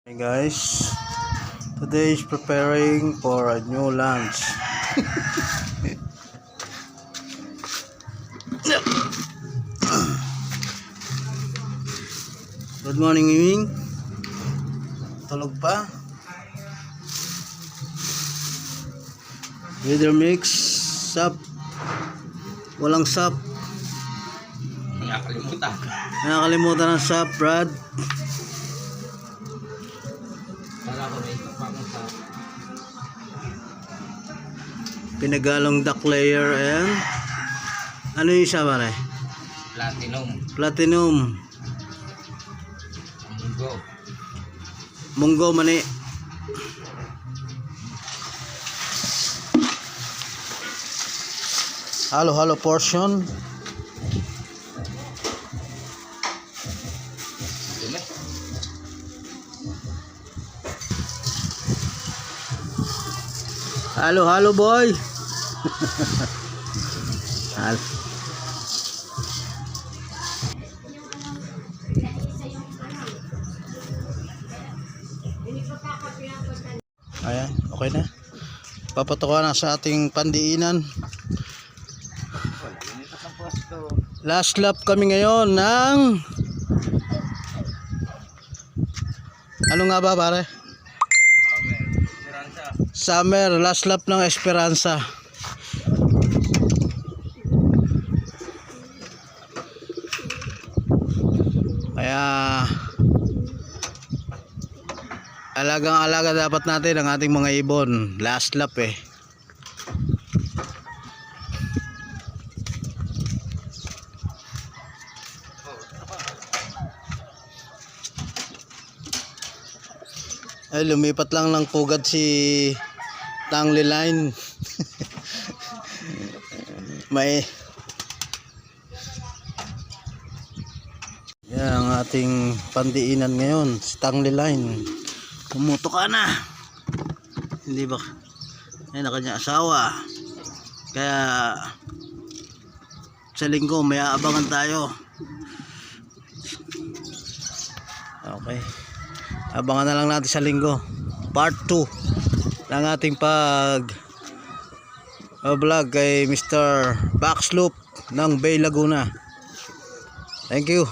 Hey guys, today is preparing for a new lunch. Good morning, Ming. Tulog pa? Weather mix, sap. Walang sap. Nakakalimutan ng sap, Brad. Pinagalong duck layer and ano yung isa ba rin? Platinum. Munggo mani. Halo portion. Halo boy. Halo. Ayan, okay na. Papatukan na sa ating pandiinan. Last lap kami ngayon ng ano nga ba pare? Summer, last lap ng Esperanza. Kaya alagang-alaga dapat natin ang ating mga ibon. Last lap eh. Ay, lumipat lang ng pugad si Tangley Line. May yan ang ating pandiinan ngayon, si Tangley Line. Pumuto ka na. Hindi ba? Ay, na kanya asawa. Kaya sa linggo may aabangan tayo. Okay. Abangan na lang natin sa linggo. Part 2 ng ating vlog kay Mr. Backsloop ng Bay Laguna. Thank you.